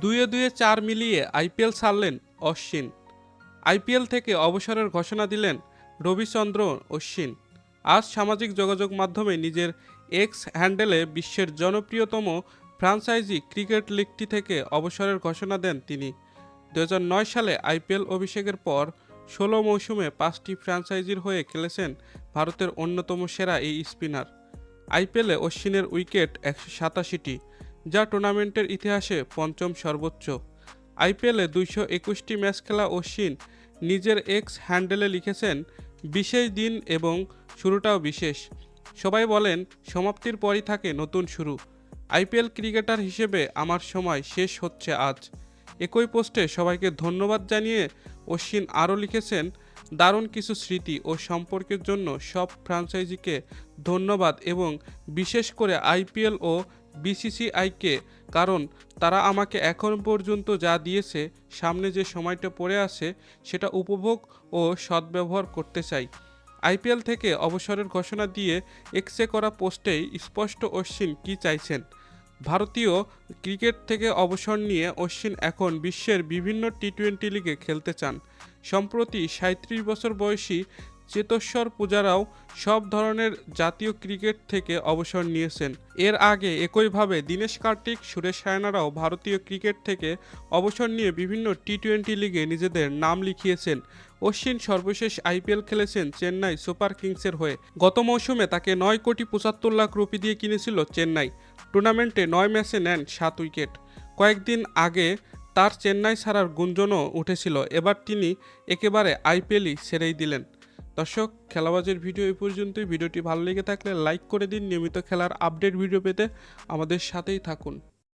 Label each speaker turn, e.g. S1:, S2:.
S1: দুয়ে দুয়ে ৪ মিলিয়ে আইপিএল ছাড়লেন অশ্বিন। আইপিএল থেকে অবসরের ঘোষণা দিলেন রবিচন্দ্রন অশ্বিন। আজ সামাজিক যোগাযোগ মাধ্যমে নিজের এক্স হ্যান্ডেলে বিশ্বের জনপ্রিয়তম ফ্র্যাঞ্চাইজি ক্রিকেট লিগটি থেকে অবসরের ঘোষণা দেন তিনি। ২০০৯ সালে আইপিএল অভিষেকের পর ১৬ মৌসুমে ৫টি ফ্র্যাঞ্চাইজির হয়ে খেলেছেন ভারতের অন্যতম সেরা এই স্পিনার। আইপিএলে অশ্বিনের উইকেট ১৮৭টি, যা টুর্নামেন্টের ইতিহাসে পঞ্চম সর্বোচ্চ। আইপিএলে ২২১টি ম্যাচ খেলা অশ্বিন নিজের এক্স হ্যান্ডেলে লিখেছেন, বিশেষ দিন এবং শুরুটাও বিশেষ। সবাই বলেন সমাপ্তির পরই থাকে নতুন শুরু। আইপিএল ক্রিকেটার হিসেবে আমার সময় শেষ হচ্ছে আজ। একই পোস্টে সবাইকে ধন্যবাদ জানিয়ে অশ্বিন আরও লিখেছেন, দারুণ কিছু স্মৃতি ও সম্পর্কের জন্য সব ফ্র্যাঞ্চাইজিকে ধন্যবাদ এবং বিশেষ করে আইপিএল ও বিসিসিআইকে, কারণ তারা আমাকে এখন পর্যন্ত যা দিয়েছে, সামনে যে সময়টা পড়ে আছে সেটা উপভোগ ও সদ্ব্যবহার করতে চাই। আইপিএল থেকে অবসরের ঘোষণা দিয়ে এক্সে করা পোস্টেই স্পষ্ট অশ্বিন কী চাইছেন। ভারতীয় ক্রিকেট থেকে অবসর নিয়ে অশ্বিন এখন বিশ্বের বিভিন্ন টি-20 লিগে খেলতে চান। সম্প্রতি ৩৭ বছর বয়সী চেতেশ্বর পূজারাও সব ধরনের জাতীয় ক্রিকেট থেকে অবসর নিয়েছেন। এর আগে একইভাবে দীনেশ কার্তিক, সুরেশ রায়নারাও ভারতীয় ক্রিকেট থেকে অবসর নিয়ে বিভিন্ন টি-20 লিগে নিজেদের নাম লিখিয়েছেন। অশ্বিন সর্বশেষ আইপিএল খেলেছেন চেন্নাই সুপার কিংসের হয়ে। গত মৌসুমে তাকে ৯,৭৫,০০,০০০ রুপি দিয়ে কিনেছিল চেন্নাই। টুর্নামেন্টে ৯ ম্যাচে নেন ৭ উইকেট। কয়েকদিন আগে তার চেন্নাই ছাড়ার গুঞ্জনও উঠেছিল। এবার তিনি একেবারে আইপিএলই ছেড়েই দিলেন। দর্শক, খেলাবাজের ভিডিও এই পর্যন্তই। ভিডিওটি ভালো লেগে থাকলে লাইক করে দিন। নিয়মিত খেলার আপডেট ভিডিও পেতে আমাদের সাথেই থাকুন।